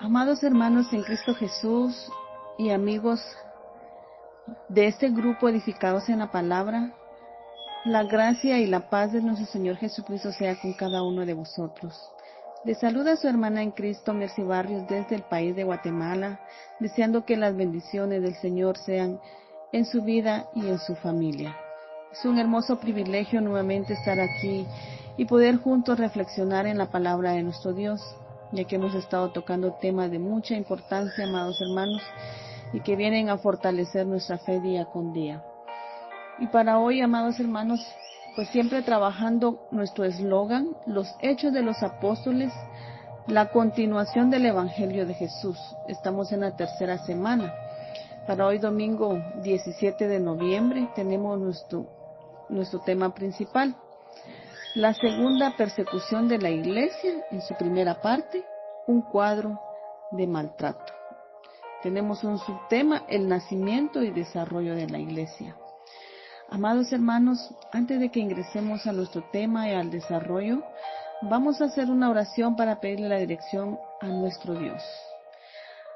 Amados hermanos en Cristo Jesús y amigos de este grupo edificados en la palabra, la gracia y la paz de nuestro Señor Jesucristo sea con cada uno de vosotros. Les saluda su hermana en Cristo, Mercy Barrios, desde el país de Guatemala, deseando que las bendiciones del Señor sean en su vida y en su familia. Es un hermoso privilegio nuevamente estar aquí y poder juntos reflexionar en la palabra de nuestro Dios, ya que hemos estado tocando temas de mucha importancia, amados hermanos, y que vienen a fortalecer nuestra fe día con día. Y para hoy, amados hermanos, pues siempre trabajando nuestro eslogan, los hechos de los apóstoles, la continuación del Evangelio de Jesús. Estamos en la tercera semana. Para hoy, domingo 17 de noviembre, tenemos nuestro tema principal. La segunda persecución de la iglesia, en su primera parte, un cuadro de maltrato. Tenemos un subtema, el nacimiento y desarrollo de la iglesia. Amados hermanos, antes de que ingresemos a nuestro tema y al desarrollo, vamos a hacer una oración para pedirle la dirección a nuestro Dios.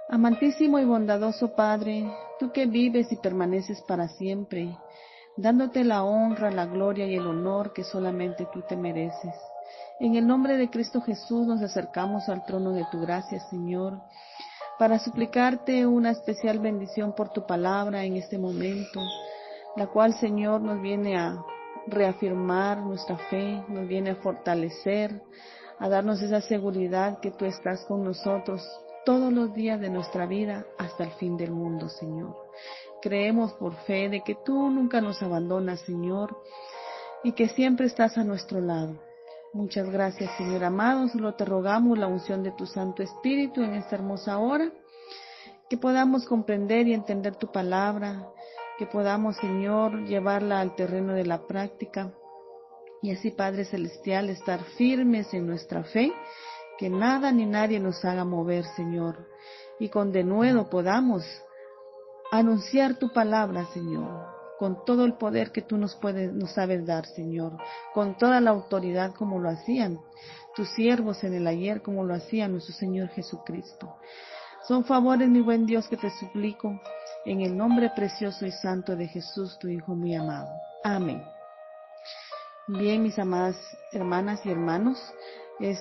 Amantísimo y bondadoso Padre, tú que vives y permaneces para siempre, dándote la honra, la gloria y el honor que solamente tú te mereces. En el nombre de Cristo Jesús nos acercamos al trono de tu gracia, Señor, para suplicarte una especial bendición por tu palabra en este momento, la cual, Señor, nos viene a reafirmar nuestra fe, nos viene a fortalecer, a darnos esa seguridad que tú estás con nosotros todos los días de nuestra vida hasta el fin del mundo, Señor. Creemos por fe de que tú nunca nos abandonas, Señor, y que siempre estás a nuestro lado. Muchas gracias, Señor amado. Solo te rogamos la unción de tu Santo Espíritu en esta hermosa hora, que podamos comprender y entender tu palabra, que podamos, Señor, llevarla al terreno de la práctica y así, Padre Celestial, estar firmes en nuestra fe, que nada ni nadie nos haga mover, Señor, y con denuedo podamos anunciar tu palabra, Señor, con todo el poder que tú nos sabes dar, Señor, con toda la autoridad como lo hacían tus siervos en el ayer, como lo hacía nuestro Señor Jesucristo. Son favores, mi buen Dios, que te suplico en el nombre precioso y santo de Jesús, tu Hijo muy amado. Amén. Bien, mis amadas hermanas y hermanos,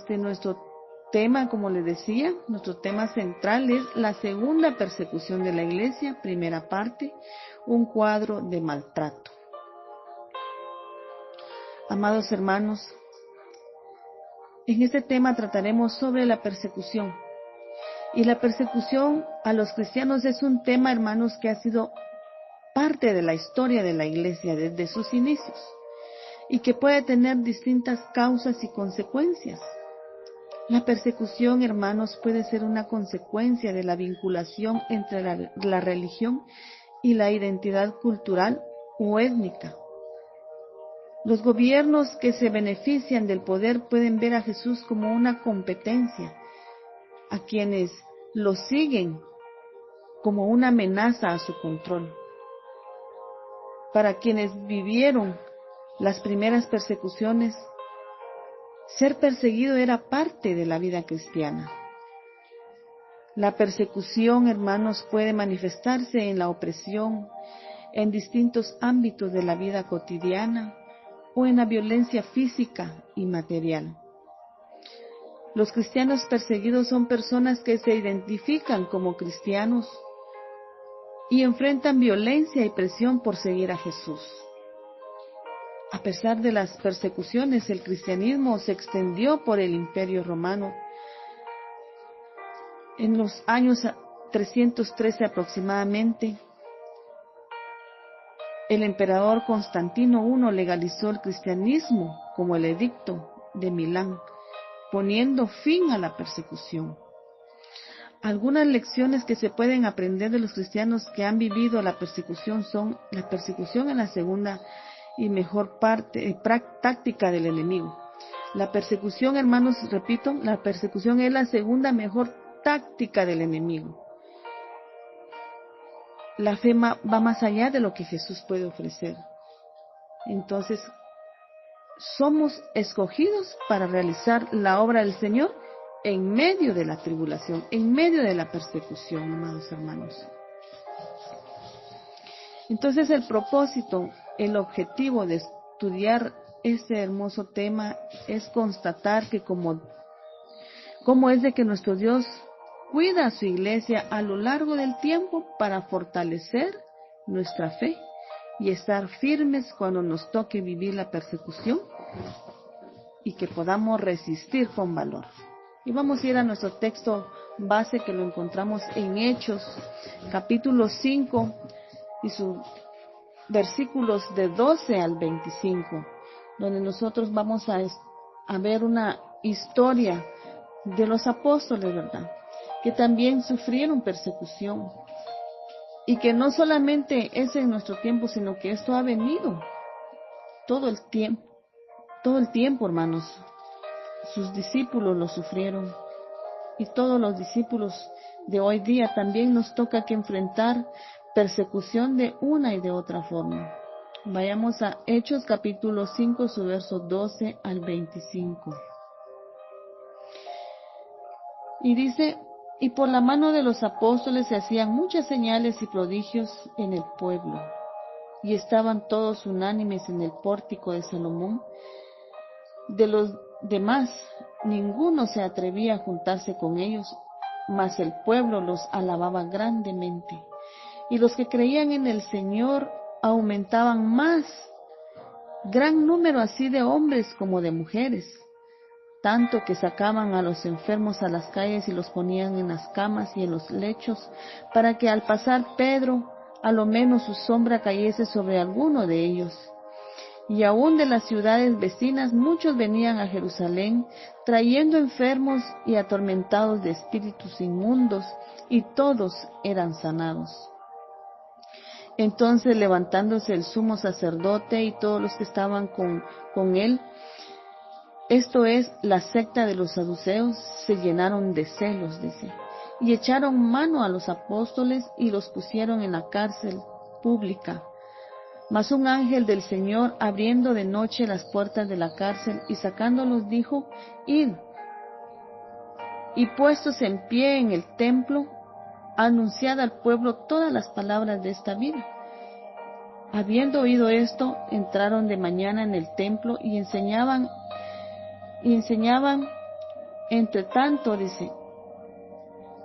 nuestro tema, como les decía, nuestro tema central es la segunda persecución de la iglesia, primera parte, un cuadro de maltrato. Amados hermanos, en este tema trataremos sobre la persecución. Y la persecución a los cristianos es un tema, hermanos, que ha sido parte de la historia de la iglesia desde sus inicios y que puede tener distintas causas y consecuencias. La persecución, hermanos, puede ser una consecuencia de la vinculación entre la religión y la identidad cultural o étnica. Los gobiernos que se benefician del poder pueden ver a Jesús como una competencia, a quienes lo siguen como una amenaza a su control. Para quienes vivieron las primeras persecuciones, ser perseguido era parte de la vida cristiana. La persecución, hermanos, puede manifestarse en la opresión, en distintos ámbitos de la vida cotidiana o en la violencia física y material. Los cristianos perseguidos son personas que se identifican como cristianos y enfrentan violencia y presión por seguir a Jesús. A pesar de las persecuciones, el cristianismo se extendió por el Imperio Romano. En los años 313 aproximadamente, el emperador Constantino I legalizó el cristianismo como el Edicto de Milán, poniendo fin a la persecución. Algunas lecciones que se pueden aprender de los cristianos que han vivido la persecución son la persecución en la segunda y mejor táctica del enemigo. La persecución, hermanos, repito, la persecución es la segunda mejor táctica del enemigo. La fe va más allá de lo que Jesús puede ofrecer. Entonces, somos escogidos para realizar la obra del Señor en medio de la tribulación, en medio de la persecución, amados hermanos. Entonces el propósito, el objetivo de estudiar este hermoso tema es constatar que cómo es de que nuestro Dios cuida a su iglesia a lo largo del tiempo para fortalecer nuestra fe y estar firmes cuando nos toque vivir la persecución y que podamos resistir con valor. Y vamos a ir a nuestro texto base que lo encontramos en Hechos, capítulo 5 y sus versículos de 12 al 25, donde nosotros vamos a ver una historia de los apóstoles, ¿verdad? Que también sufrieron persecución y que no solamente es en nuestro tiempo, sino que esto ha venido todo el tiempo, hermanos. Sus discípulos lo sufrieron y todos los discípulos de hoy día también nos toca que enfrentar persecución de una y de otra forma. Vayamos a Hechos capítulo 5, su verso 12 al 25. Y dice: y por la mano de los apóstoles se hacían muchas señales y prodigios en el pueblo, y estaban todos unánimes en el pórtico de Salomón. De los demás, ninguno se atrevía a juntarse con ellos, mas el pueblo los alababa grandemente. Y los que creían en el Señor aumentaban más, gran número así de hombres como de mujeres, tanto que sacaban a los enfermos a las calles y los ponían en las camas y en los lechos, para que al pasar Pedro, a lo menos su sombra cayese sobre alguno de ellos. Y aún de las ciudades vecinas muchos venían a Jerusalén, trayendo enfermos y atormentados de espíritus inmundos, y todos eran sanados. Entonces, levantándose el sumo sacerdote y todos los que estaban con él, esto es, la secta de los saduceos, se llenaron de celos, dice, y echaron mano a los apóstoles y los pusieron en la cárcel pública. Mas un ángel del Señor, abriendo de noche las puertas de la cárcel y sacándolos, dijo: id. Y puestos en pie en el templo, anunciad al pueblo todas las palabras de esta vida. Habiendo oído esto, entraron de mañana en el templo y enseñaban. Entre tanto, dice,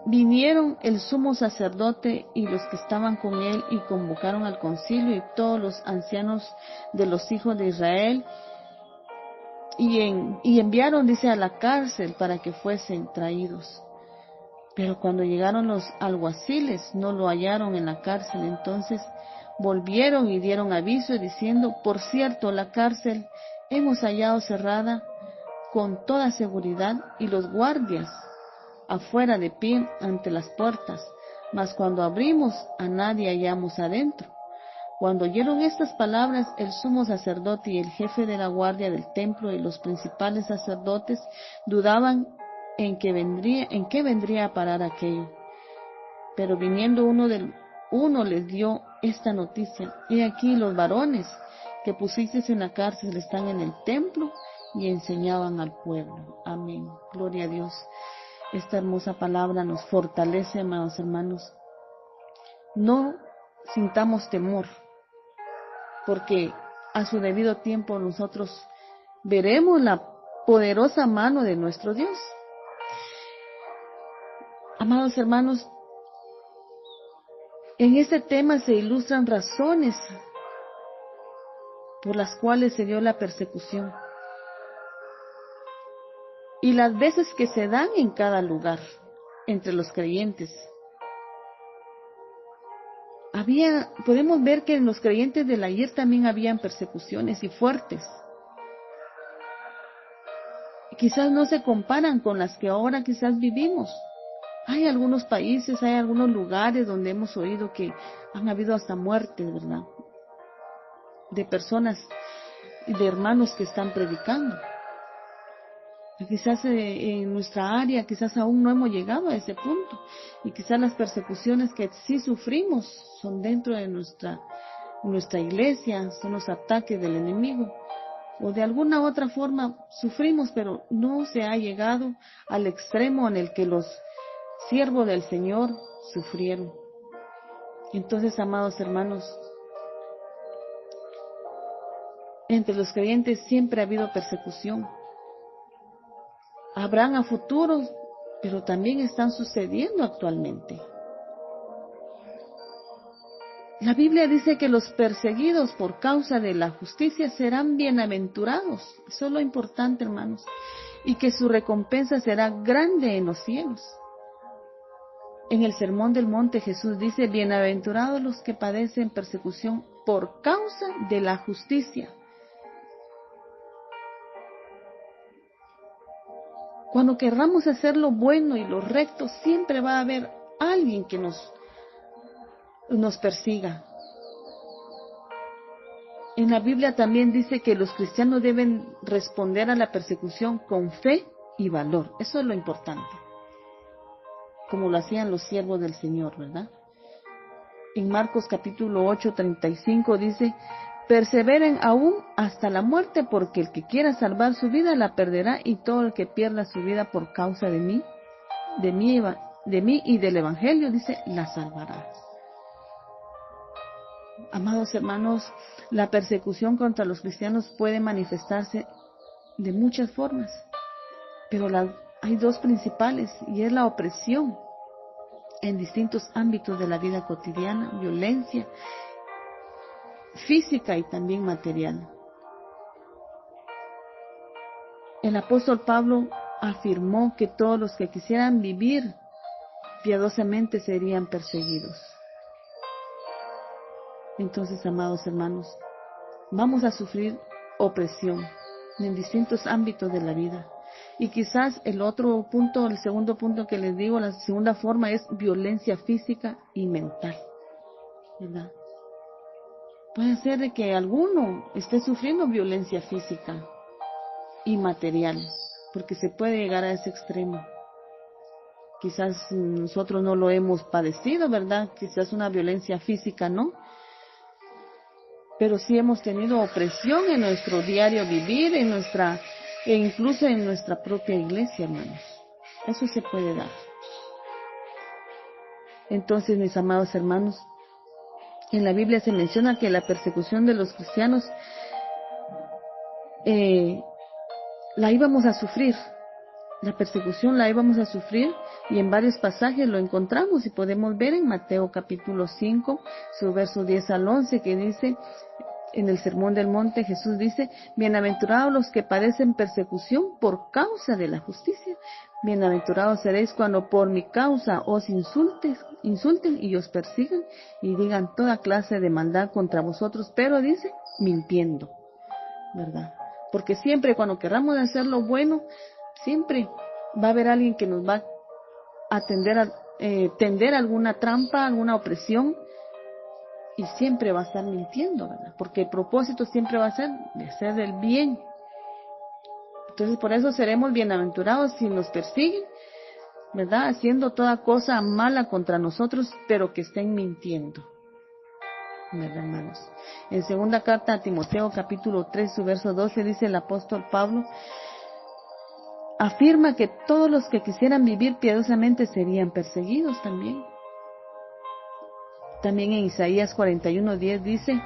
vinieron el sumo sacerdote y los que estaban con él y convocaron al concilio y todos los ancianos de los hijos de Israel y enviaron, dice, a la cárcel para que fuesen traídos. Pero cuando llegaron los alguaciles no lo hallaron en la cárcel. Entonces volvieron y dieron aviso diciendo: por cierto, la cárcel hemos hallado cerrada con toda seguridad y los guardias afuera de pie ante las puertas, mas cuando abrimos a nadie hallamos adentro. Cuando oyeron estas palabras, el sumo sacerdote y el jefe de la guardia del templo y los principales sacerdotes dudaban en qué vendría a parar aquello. Pero viniendo uno les dio esta noticia: he aquí los varones que pusisteis en la cárcel están en el templo y enseñaban al pueblo. Amén. Gloria a Dios. Esta hermosa palabra nos fortalece, amados hermanos. No sintamos temor, porque a su debido tiempo nosotros veremos la poderosa mano de nuestro Dios. Amados hermanos, en este tema se ilustran razones por las cuales se dio la persecución y las veces que se dan en cada lugar entre los creyentes. Podemos ver que en los creyentes del ayer también habían persecuciones y fuertes. Quizás no se comparan con las que ahora quizás vivimos. Hay algunos países, hay algunos lugares donde hemos oído que han habido hasta muertes, ¿verdad? De personas y de hermanos que están predicando. Quizás en nuestra área, quizás aún no hemos llegado a ese punto. Y quizás las persecuciones que sí sufrimos son dentro de nuestra iglesia, son los ataques del enemigo. o de alguna otra forma sufrimos, pero no se ha llegado al extremo en el que los siervos del Señor sufrieron. Entonces, amados hermanos, entre los creyentes siempre ha habido persecución. Habrán a futuro, pero también están sucediendo actualmente. La Biblia dice que los perseguidos por causa de la justicia serán bienaventurados. Eso es lo importante, hermanos. Y que su recompensa será grande en los cielos. En el Sermón del Monte Jesús dice, bienaventurados los que padecen persecución por causa de la justicia. Cuando querramos hacer lo bueno y lo recto, siempre va a haber alguien que nos persiga. En la Biblia también dice que los cristianos deben responder a la persecución con fe y valor. Eso es lo importante. Como lo hacían los siervos del Señor, ¿verdad? En Marcos capítulo 8, 35 dice, perseveren aún hasta la muerte, porque el que quiera salvar su vida la perderá, y todo el que pierda su vida por causa de mí y del Evangelio, dice, la salvará. Amados hermanos, la persecución contra los cristianos puede manifestarse de muchas formas, pero hay dos principales, y es la opresión en distintos ámbitos de la vida cotidiana, violencia física y también material. El apóstol Pablo afirmó que todos los que quisieran vivir piadosamente serían perseguidos. Entonces, amados hermanos, vamos a sufrir opresión en distintos ámbitos de la vida. Y quizás el segundo punto que les digo, la segunda forma es violencia física y mental, ¿verdad? Puede ser de que alguno esté sufriendo violencia física y material, porque se puede llegar a ese extremo. Quizás nosotros no lo hemos padecido, ¿verdad? Quizás una violencia física, ¿no? Pero sí hemos tenido opresión en nuestro diario vivir, e incluso en nuestra propia iglesia, hermanos. Eso se puede dar. Entonces, mis amados hermanos, en la Biblia se menciona que la persecución de los cristianos la íbamos a sufrir. La persecución la íbamos a sufrir, y en varios pasajes lo encontramos y podemos ver en Mateo capítulo 5, su verso 10 al 11, que dice, en el Sermón del Monte Jesús dice, bienaventurados los que padecen persecución por causa de la justicia. Bienaventurados seréis cuando por mi causa os insulten y os persigan y digan toda clase de maldad contra vosotros, pero dice, mintiendo, ¿verdad? Porque siempre cuando querramos hacer lo bueno, siempre va a haber alguien que nos va a tender alguna trampa, alguna opresión, y siempre va a estar mintiendo, ¿verdad? Porque el propósito siempre va a ser de hacer el bien. Entonces, por eso seremos bienaventurados si nos persiguen, ¿verdad? Haciendo toda cosa mala contra nosotros, pero que estén mintiendo, ¿verdad, hermanos? En segunda carta a Timoteo, capítulo 3, su verso 12, dice el apóstol Pablo, afirma que todos los que quisieran vivir piadosamente serían perseguidos también. También en Isaías 41:10 dice,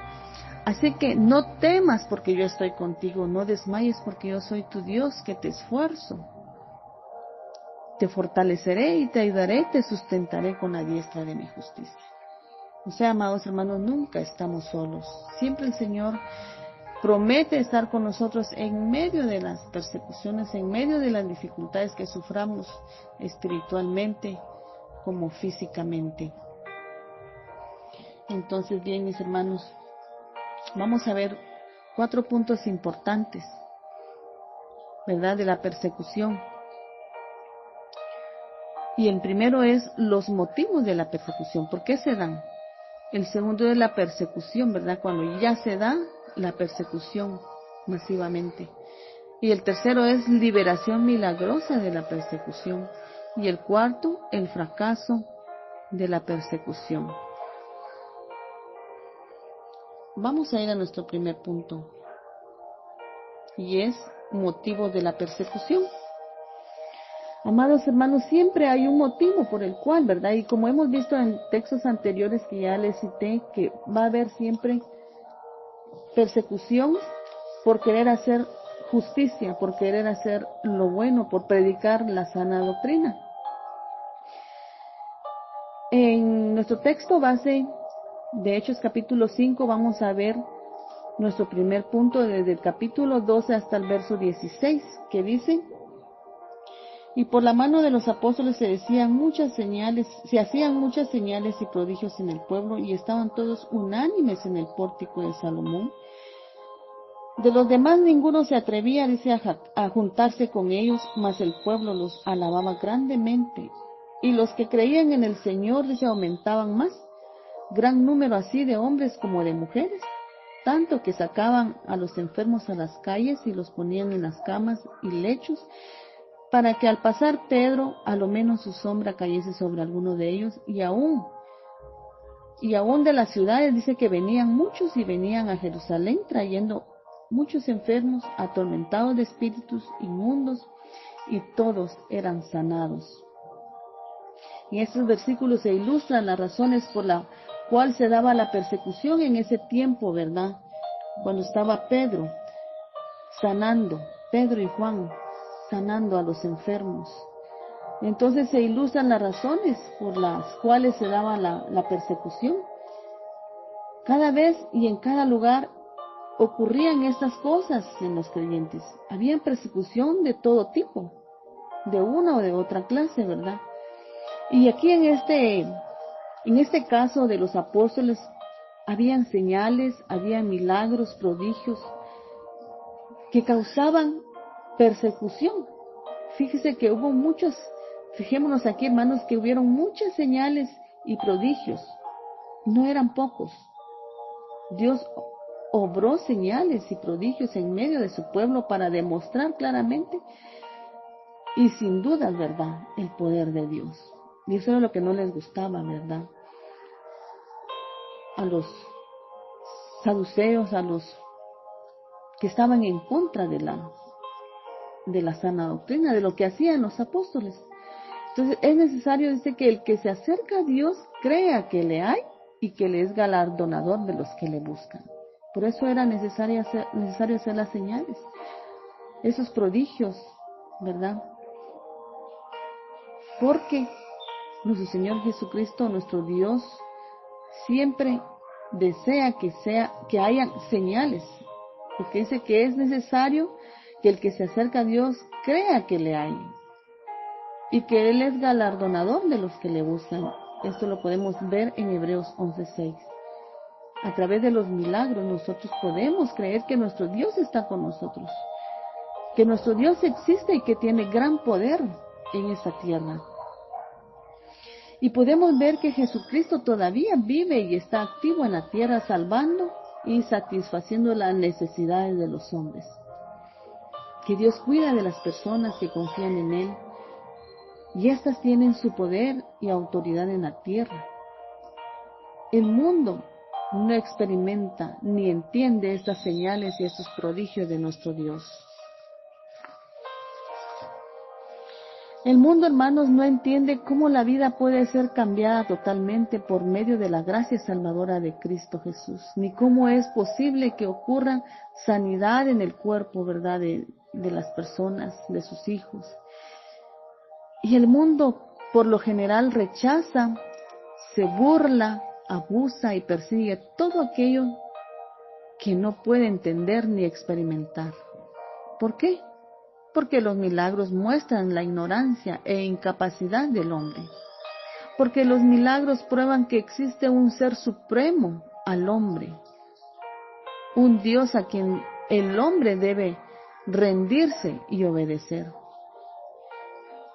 así que no temas porque yo estoy contigo, no desmayes porque yo soy tu Dios que te esfuerzo. Te fortaleceré y te ayudaré, te sustentaré con la diestra de mi justicia. O sea, amados hermanos, nunca estamos solos. Siempre el Señor promete estar con nosotros en medio de las persecuciones, en medio de las dificultades que suframos espiritualmente como físicamente. Entonces, bien, mis hermanos, vamos a ver 4 puntos importantes, ¿verdad?, de la persecución. Y el primero es los motivos de la persecución. ¿Por qué se dan? El segundo es la persecución, ¿verdad?, cuando ya se da la persecución masivamente. Y el tercero es liberación milagrosa de la persecución. Y el cuarto, el fracaso de la persecución. Vamos a ir a nuestro primer punto. y es motivo de la persecución. Amados hermanos, siempre hay un motivo por el cual, ¿verdad? Y como hemos visto en textos anteriores que ya les cité, que va a haber siempre persecución por querer hacer justicia, por querer hacer lo bueno, por predicar la sana doctrina. En nuestro texto base de Hechos capítulo 5 vamos a ver nuestro primer punto desde el capítulo 12 hasta el verso 16, que dice: y por la mano de los apóstoles se hacían muchas señales y prodigios en el pueblo, y estaban todos unánimes en el pórtico de Salomón. De los demás ninguno se atrevía, dice, a juntarse con ellos, mas el pueblo los alababa grandemente. Y los que creían en el Señor, dice, aumentaban más, gran número así de hombres como de mujeres, tanto que sacaban a los enfermos a las calles y los ponían en las camas y lechos, para que al pasar Pedro, a lo menos su sombra cayese sobre alguno de ellos, y aún de las ciudades dice que venían muchos y venían a Jerusalén trayendo muchos enfermos, atormentados de espíritus inmundos, y todos eran sanados. En estos versículos se ilustran las razones por la cual se daba la persecución en ese tiempo, ¿verdad? Cuando estaba Pedro y Juan sanando a los enfermos. Entonces se ilustran las razones por las cuales se daba la persecución. Cada vez y en cada lugar ocurrían estas cosas en los creyentes. Había persecución de todo tipo, de una o de otra clase, ¿verdad? Y aquí en este caso de los apóstoles, habían señales, había milagros, prodigios, que causaban persecución. Fíjese que fijémonos aquí, hermanos, que hubieron muchas señales y prodigios. No eran pocos. Dios obró señales y prodigios en medio de su pueblo para demostrar claramente y sin dudas, ¿verdad?, el poder de Dios. Y eso era lo que no les gustaba, ¿verdad?, a los saduceos, a los que estaban en contra de la sana doctrina, de lo que hacían los apóstoles. Entonces es necesario, dice, que el que se acerca a Dios crea que le hay y que le es galardonador de los que le buscan. Por eso era necesario hacer las señales, esos prodigios, ¿verdad? Porque nuestro Señor Jesucristo, nuestro Dios, siempre desea que haya señales, porque dice que es necesario que el que se acerca a Dios crea que le hay y que Él es galardonador de los que le buscan. Esto lo podemos ver en Hebreos 11:6. A través de los milagros nosotros podemos creer que nuestro Dios está con nosotros, que nuestro Dios existe y que tiene gran poder en esta tierra. Y podemos ver que Jesucristo todavía vive y está activo en la tierra, salvando y satisfaciendo las necesidades de los hombres. Que Dios cuida de las personas que confían en Él, y éstas tienen su poder y autoridad en la tierra. El mundo no experimenta ni entiende estas señales y estos prodigios de nuestro Dios. El mundo, hermanos, no entiende cómo la vida puede ser cambiada totalmente por medio de la gracia salvadora de Cristo Jesús, ni cómo es posible que ocurra sanidad en el cuerpo, ¿verdad?, de las personas, de sus hijos. Y el mundo, por lo general, rechaza, se burla, abusa y persigue todo aquello que no puede entender ni experimentar. ¿Por qué? Porque los milagros muestran la ignorancia e incapacidad del hombre. Porque los milagros prueban que existe un ser supremo al hombre, un Dios a quien el hombre debe rendirse y obedecer.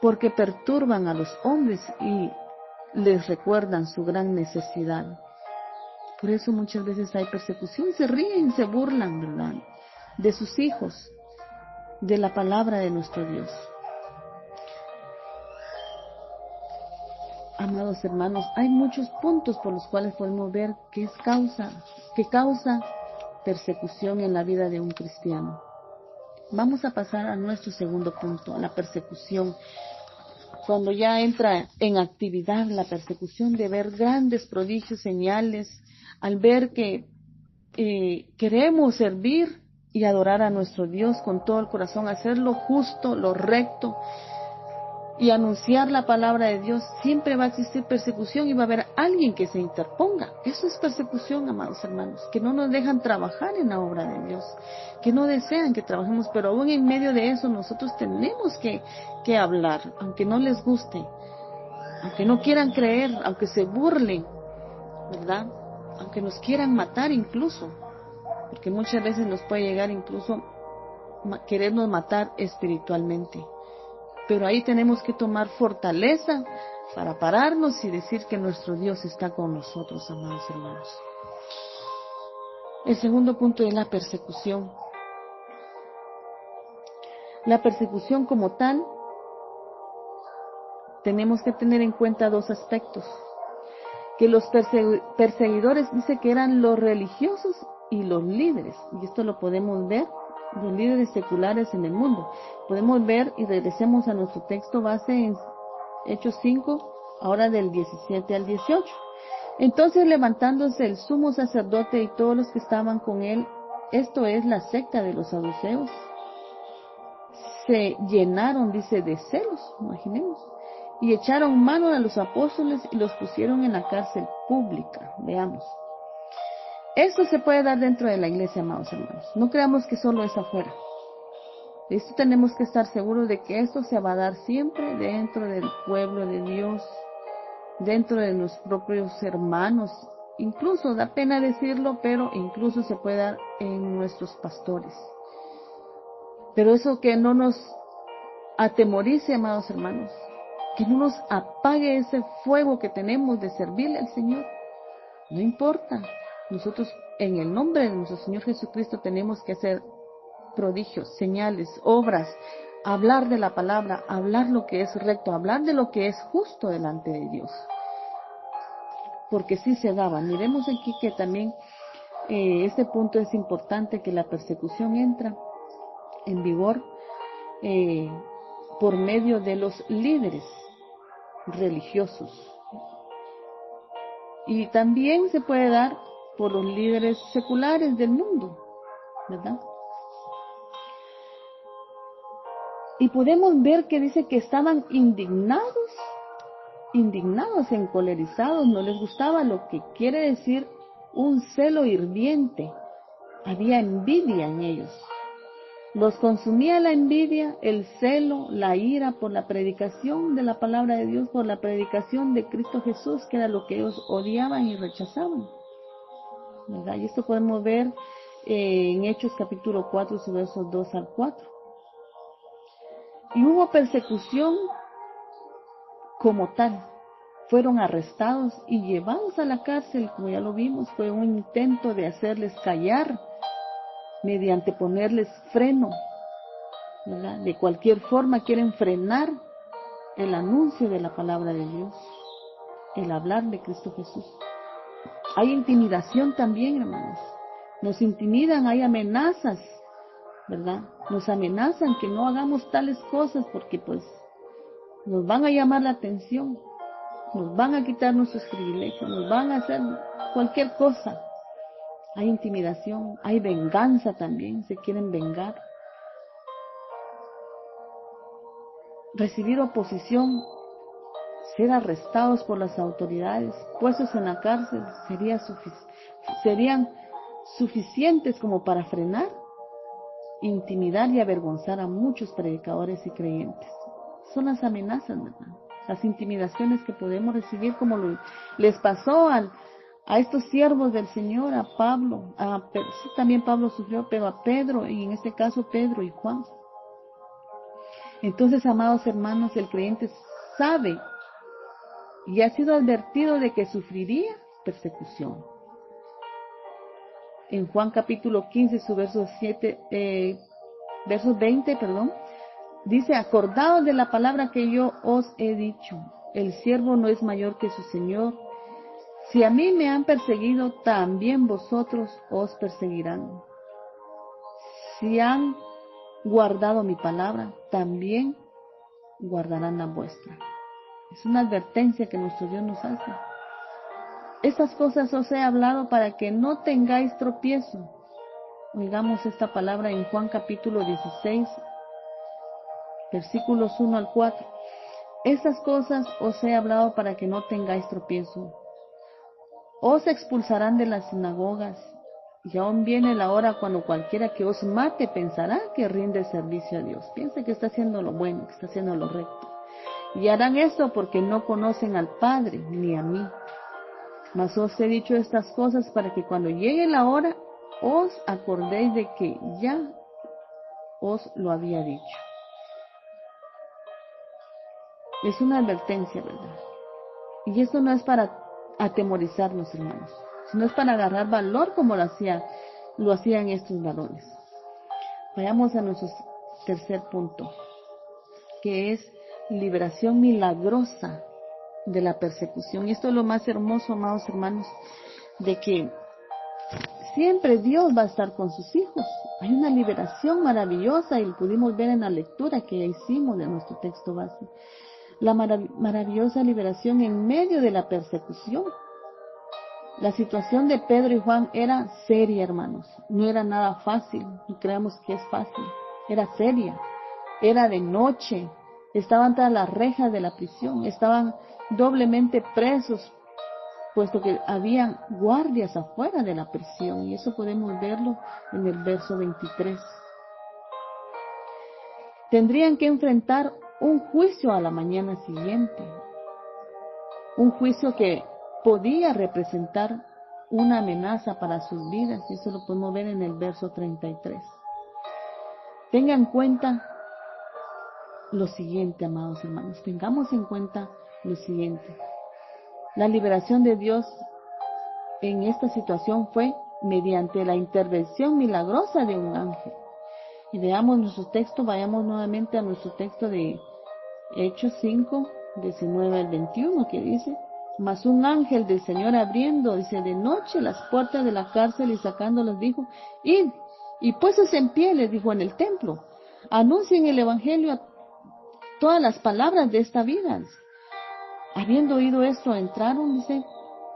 Porque perturban a los hombres y les recuerdan su gran necesidad. Por eso muchas veces hay persecución, se ríen, se burlan, ¿verdad?, de sus hijos, de la palabra de nuestro Dios. Amados hermanos, hay muchos puntos por los cuales podemos ver que causa persecución en la vida de un cristiano. Vamos a pasar a nuestro segundo punto, a la persecución. Cuando ya entra en actividad la persecución, de ver grandes prodigios, señales, al ver que queremos servir y adorar a nuestro Dios con todo el corazón, hacer lo justo, lo recto y anunciar la palabra de Dios, siempre va a existir persecución y va a haber alguien que se interponga. Eso es persecución, amados hermanos, que no nos dejan trabajar en la obra de Dios, que no desean que trabajemos, pero aún en medio de eso nosotros tenemos que hablar, aunque no les guste, aunque no quieran creer, aunque se burlen, ¿verdad? Aunque nos quieran matar incluso, porque muchas veces nos puede llegar incluso querernos matar espiritualmente. Pero ahí tenemos que tomar fortaleza para pararnos y decir que nuestro Dios está con nosotros, amados hermanos. El segundo punto es la persecución. La persecución como tal, tenemos que tener en cuenta dos aspectos. Que los perseguidores dice que eran los religiosos y los líderes. Y esto lo podemos ver, los líderes seculares en el mundo. Podemos ver, y regresemos a nuestro texto base en Hechos 5, ahora del 17 al 18. Entonces levantándose el sumo sacerdote y todos los que estaban con él, esto es la secta de los saduceos, se llenaron, dice, de celos, imaginemos, y echaron mano a los apóstoles y los pusieron en la cárcel pública. Veamos. Esto se puede dar dentro de la iglesia, amados hermanos. No creamos que solo es afuera. Esto tenemos que estar seguros de que esto se va a dar siempre dentro del pueblo de Dios, dentro de los propios hermanos. Incluso, da pena decirlo, pero incluso se puede dar en nuestros pastores. Pero eso que no nos atemorice, amados hermanos, que no nos apague ese fuego que tenemos de servirle al Señor. No importa, nosotros en el nombre de nuestro Señor Jesucristo tenemos que hacer prodigios, señales, obras, hablar de la palabra, hablar lo que es recto, hablar de lo que es justo delante de Dios. Porque sí se daba. Miremos aquí que también este punto es importante, que la persecución entra en vigor por medio de los líderes religiosos. Y también se puede dar por los líderes seculares del mundo, ¿verdad? Y podemos ver que dice que estaban indignados, encolerizados, no les gustaba, lo que quiere decir un celo hirviente. Había envidia en ellos. Los consumía la envidia, el celo, la ira por la predicación de la palabra de Dios, por la predicación de Cristo Jesús, que era lo que ellos odiaban y rechazaban, ¿verdad? Y esto podemos ver en Hechos capítulo 4, sus versos 2 al 4. Y hubo persecución como tal. Fueron arrestados y llevados a la cárcel, como ya lo vimos. Fue un intento de hacerles callar mediante ponerles freno, ¿verdad? De cualquier forma quieren frenar el anuncio de la palabra de Dios, el hablar de Cristo Jesús. Hay intimidación también, hermanos. Nos intimidan, hay amenazas, ¿verdad? Nos amenazan que no hagamos tales cosas porque pues nos van a llamar la atención, nos van a quitar nuestros privilegios, nos van a hacer cualquier cosa. Hay intimidación, hay venganza también, se quieren vengar. Recibir oposición, ser arrestados por las autoridades, puestos en la cárcel, serían suficientes como para frenar, intimidar y avergonzar a muchos predicadores y creyentes. Son las amenazas, ¿verdad? Las intimidaciones que podemos recibir, como les pasó a estos siervos del Señor, a Pablo, sí, también Pablo sufrió, pero a Pedro, y en este caso Pedro y Juan. Entonces, amados hermanos, el creyente sabe y ha sido advertido de que sufriría persecución. En Juan capítulo 15, su verso 20, dice: acordaos de la palabra que yo os he dicho, el siervo no es mayor que su Señor. Si a mí me han perseguido, también vosotros os perseguirán. Si han guardado mi palabra, también guardarán la vuestra. Es una advertencia que nuestro Dios nos hace. Estas cosas os he hablado para que no tengáis tropiezo. Oigamos esta palabra en Juan capítulo 16, versículos 1 al 4. Estas cosas os he hablado para que no tengáis tropiezo. Os expulsarán de las sinagogas, y aún viene la hora cuando cualquiera que os mate pensará que rinde servicio a Dios. Piensa que está haciendo lo bueno, que está haciendo lo recto. Y harán esto porque no conocen al Padre ni a mí. Mas os he dicho estas cosas para que cuando llegue la hora os acordéis de que ya os lo había dicho. Es una advertencia, ¿verdad? Y esto no es para atemorizarnos, hermanos, sino es para agarrar valor como lo hacían estos varones. Vayamos a nuestro tercer punto, que es liberación milagrosa de la persecución. Y esto es lo más hermoso, amados hermanos, de que siempre Dios va a estar con sus hijos. Hay una liberación maravillosa y lo pudimos ver en la lectura que hicimos de nuestro texto base. La maravillosa liberación en medio de la persecución. La situación de Pedro y Juan era seria, hermanos. No era nada fácil, no creamos que es fácil. Era seria, era de noche, estaban tras las rejas de la prisión, estaban doblemente presos, puesto que habían guardias afuera de la prisión, y eso podemos verlo en el verso 23. Tendrían que enfrentar un juicio a la mañana siguiente, un juicio que podía representar una amenaza para sus vidas, y eso lo podemos ver en el verso 33. Tengan en cuenta lo siguiente, amados hermanos, tengamos en cuenta lo siguiente. La liberación de Dios en esta situación fue mediante la intervención milagrosa de un ángel. Y veamos nuestro texto, vayamos nuevamente a nuestro texto de Hechos 5, 19 al 21, que dice: mas un ángel del Señor abriendo, dice, de noche las puertas de la cárcel y sacándolos dijo: id, y puestos en pie, les dijo, en el templo, anuncien el evangelio a todas las palabras de esta vida. Habiendo oído esto, entraron, dice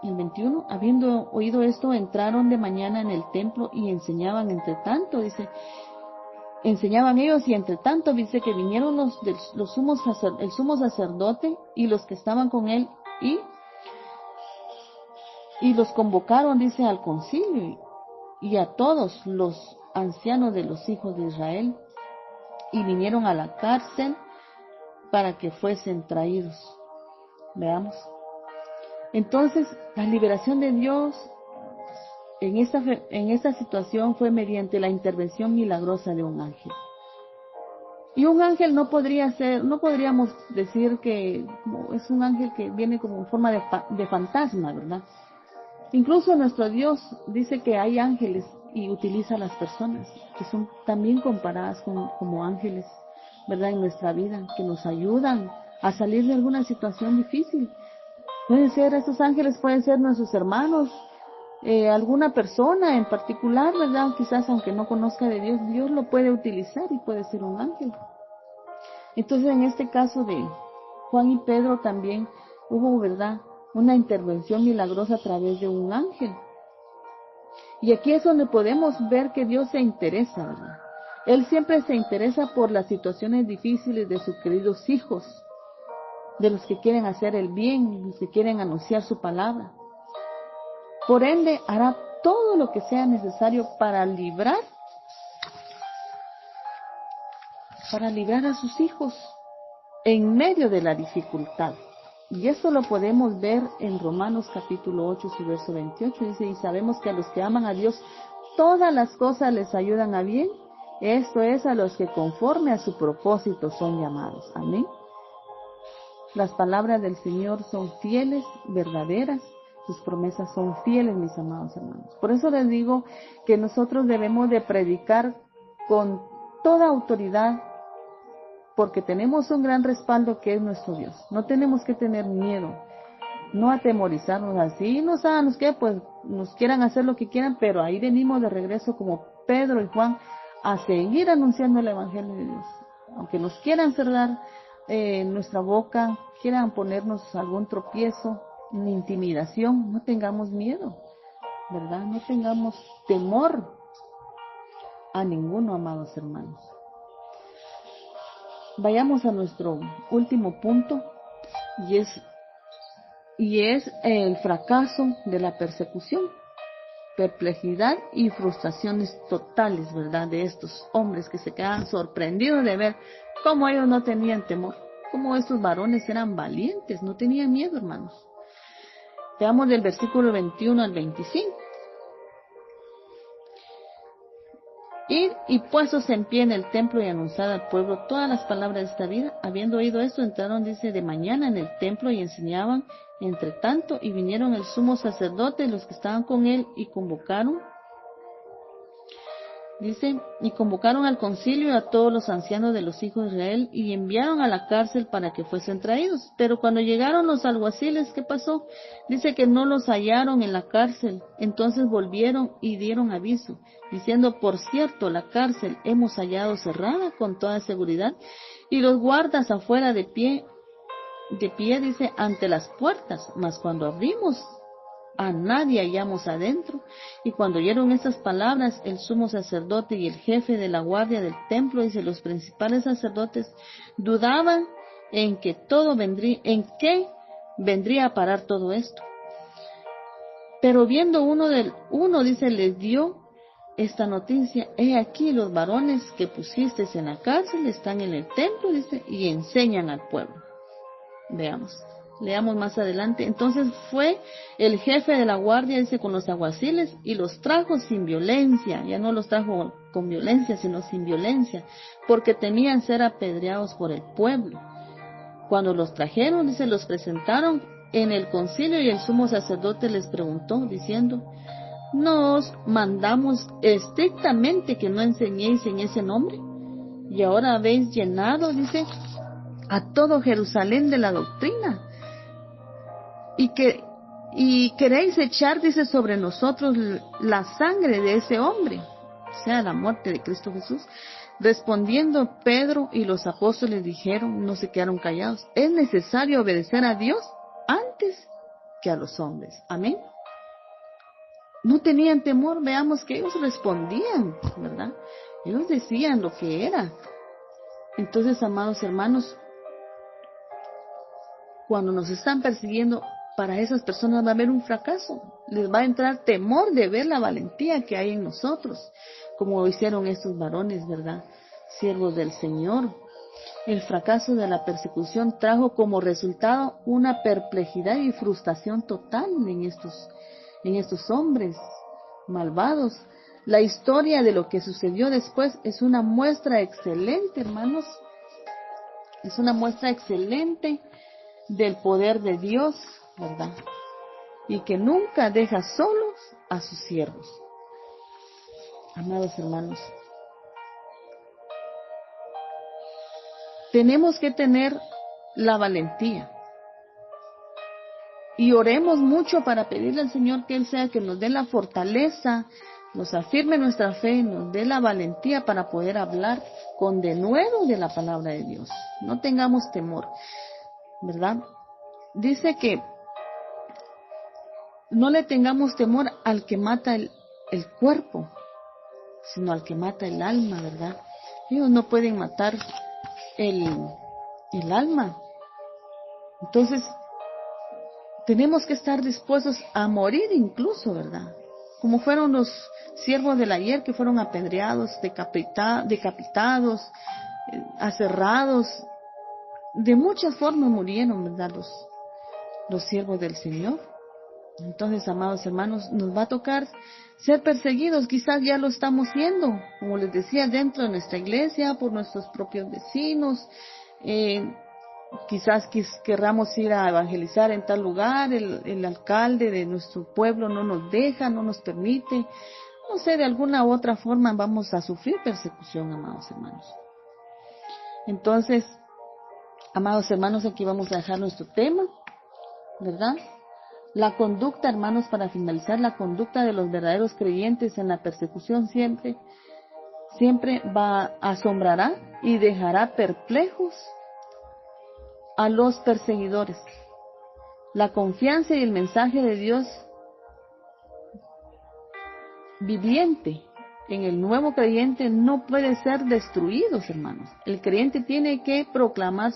el 21, habiendo oído esto, entraron de mañana en el templo y enseñaban entre tanto, dice, enseñaban ellos, y entre tanto dice que vinieron el sumo sacerdote y los que estaban con él, y los convocaron, dice, al concilio y a todos los ancianos de los hijos de Israel, y vinieron a la cárcel para que fuesen traídos. Veamos. Entonces, la liberación de Dios en esta situación fue mediante la intervención milagrosa de un ángel. Y un ángel no podríamos decir que es un ángel que viene como en forma de fantasma, ¿verdad? Incluso nuestro Dios dice que hay ángeles y utiliza a las personas que son también comparadas como ángeles, ¿verdad? En nuestra vida, que nos ayudan a salir de alguna situación difícil. Pueden ser esos ángeles, pueden ser nuestros hermanos, alguna persona en particular, ¿verdad? Quizás aunque no conozca de Dios, Dios lo puede utilizar y puede ser un ángel. Entonces, en este caso de Juan y Pedro también hubo, ¿verdad?, una intervención milagrosa a través de un ángel. Y aquí es donde podemos ver que Dios se interesa, ¿verdad? Él siempre se interesa por las situaciones difíciles de sus queridos hijos, de los que quieren hacer el bien, los que quieren anunciar su palabra. Por ende, hará todo lo que sea necesario para librar a sus hijos en medio de la dificultad. Y eso lo podemos ver en Romanos capítulo 8, su verso 28. Dice, y sabemos que a los que aman a Dios, todas las cosas les ayudan a bien. Esto es, a los que conforme a su propósito son llamados. Amén. Las palabras del Señor son fieles, verdaderas. Sus promesas son fieles, mis amados hermanos. Por eso les digo que nosotros debemos de predicar con toda autoridad, porque tenemos un gran respaldo que es nuestro Dios. No tenemos que tener miedo, no atemorizarnos así, no sabemos qué, pues nos quieran hacer lo que quieran, pero ahí venimos de regreso como Pedro y Juan a seguir anunciando el Evangelio de Dios. Aunque nos quieran cerrar nuestra boca, quieran ponernos algún tropiezo, una intimidación, no tengamos miedo, ¿verdad? No tengamos temor a ninguno, amados hermanos. Vayamos a nuestro último punto, y es el fracaso de la persecución, perplejidad y frustraciones totales, ¿verdad? De estos hombres que se quedan sorprendidos de ver cómo ellos no tenían temor, cómo estos varones eran valientes, no tenían miedo, hermanos. Veamos del versículo 21 al 25. Id y puestos en pie en el templo y anunciad al pueblo todas las palabras de esta vida. Habiendo oído esto, entraron, dice, de mañana en el templo y enseñaban entre tanto, y vinieron el sumo sacerdote y los que estaban con él y convocaron al concilio y a todos los ancianos de los hijos de Israel y enviaron a la cárcel para que fuesen traídos. Pero cuando llegaron los alguaciles, ¿qué pasó? Dice que no los hallaron en la cárcel. Entonces volvieron y dieron aviso, diciendo, por cierto, la cárcel hemos hallado cerrada con toda seguridad y los guardas afuera de pie, dice, ante las puertas. Mas cuando abrimos, a nadie hallamos adentro. Y cuando oyeron estas palabras, el sumo sacerdote y el jefe de la guardia del templo, dice, los principales sacerdotes, dudaban en qué vendría a parar todo esto. Pero viendo uno, dice, les dio esta noticia: he aquí los varones que pusiste en la cárcel están en el templo, dice, y enseñan al pueblo. Leamos más adelante. Entonces fue el jefe de la guardia, dice, con los alguaciles y los trajo sin violencia. Ya no los trajo con violencia, sino sin violencia, porque temían ser apedreados por el pueblo. Cuando los trajeron, dice, los presentaron en el concilio y el sumo sacerdote les preguntó, diciendo, ¿no os mandamos estrictamente que no enseñéis en ese nombre? Y ahora habéis llenado, dice, a todo Jerusalén de la doctrina. Y queréis echar, dice, sobre nosotros la sangre de ese hombre, o sea, la muerte de Cristo Jesús. Respondiendo Pedro y los apóstoles dijeron, no se quedaron callados, es necesario obedecer a Dios antes que a los hombres. Amén. No tenían temor. Veamos que ellos respondían, ¿verdad? Ellos decían lo que era. Entonces, amados hermanos, cuando nos están persiguiendo, para esas personas va a haber un fracaso. Les va a entrar temor de ver la valentía que hay en nosotros, como hicieron estos varones, ¿verdad? Siervos del Señor. El fracaso de la persecución trajo como resultado una perplejidad y frustración total en estos hombres malvados. La historia de lo que sucedió después es una muestra excelente, hermanos. Es una muestra excelente del poder de Dios, ¿verdad? Y que nunca deja solos a sus siervos. Amados hermanos, tenemos que tener la valentía y oremos mucho para pedirle al Señor que Él sea que nos dé la fortaleza, nos afirme nuestra fe, nos dé la valentía para poder hablar con denuedo de la palabra de Dios. No tengamos temor, ¿verdad? Dice que no le tengamos temor al que mata el cuerpo, sino al que mata el alma, ¿verdad? Ellos no pueden matar el alma. Entonces, tenemos que estar dispuestos a morir incluso, ¿verdad? Como fueron los siervos del ayer que fueron apedreados, decapitados, aserrados. De muchas formas murieron, ¿verdad? Los siervos del Señor. Entonces, amados hermanos, nos va a tocar ser perseguidos. Quizás ya lo estamos siendo, como les decía, dentro de nuestra iglesia, por nuestros propios vecinos. Quizás querramos ir a evangelizar en tal lugar, el alcalde de nuestro pueblo no nos deja, no nos permite. No sé, de alguna u otra forma vamos a sufrir persecución, amados hermanos. Entonces, amados hermanos, aquí vamos a dejar nuestro tema, ¿verdad? La conducta, hermanos, para finalizar, la conducta de los verdaderos creyentes en la persecución siempre siempre asombrará y dejará perplejos a los perseguidores. La confianza y el mensaje de Dios viviente en el nuevo creyente no puede ser destruidos, hermanos. El creyente tiene que proclamar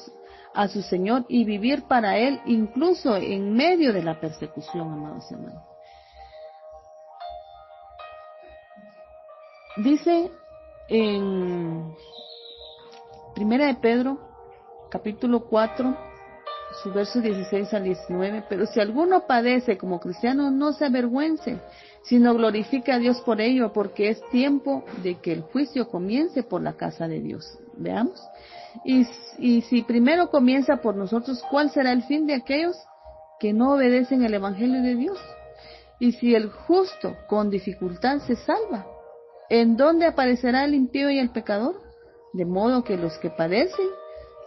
a su Señor y vivir para Él, incluso en medio de la persecución, amados hermanos. Dice en Primera de Pedro, capítulo 4, sus versos 16 al 19, pero si alguno padece como cristiano, no se avergüence, sino glorifique a Dios por ello, porque es tiempo de que el juicio comience por la casa de Dios. Veamos. Y si primero comienza por nosotros, ¿cuál será el fin de aquellos que no obedecen el Evangelio de Dios? Y si el justo con dificultad se salva, ¿en dónde aparecerá el impío y el pecador? De modo que los que padecen,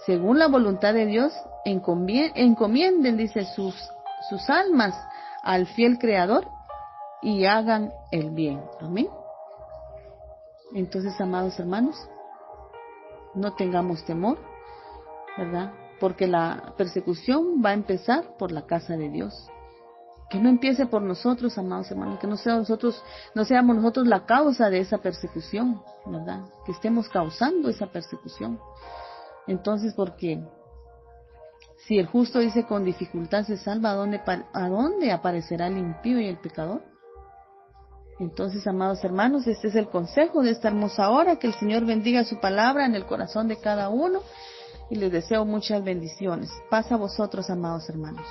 según la voluntad de Dios, encomienden, dice, sus almas al fiel Creador y hagan el bien. Amén. Entonces, amados hermanos, no tengamos temor, ¿verdad? Porque la persecución va a empezar por la casa de Dios. Que no empiece por nosotros, amados hermanos, que no seamos nosotros la causa de esa persecución, ¿verdad? Que estemos causando esa persecución. Entonces, porque si el justo dice con dificultad se salva, ¿a dónde aparecerá el impío y el pecador? Entonces, amados hermanos, este es el consejo de esta hermosa hora. Que el Señor bendiga su palabra en el corazón de cada uno y les deseo muchas bendiciones. Paz a vosotros, amados hermanos.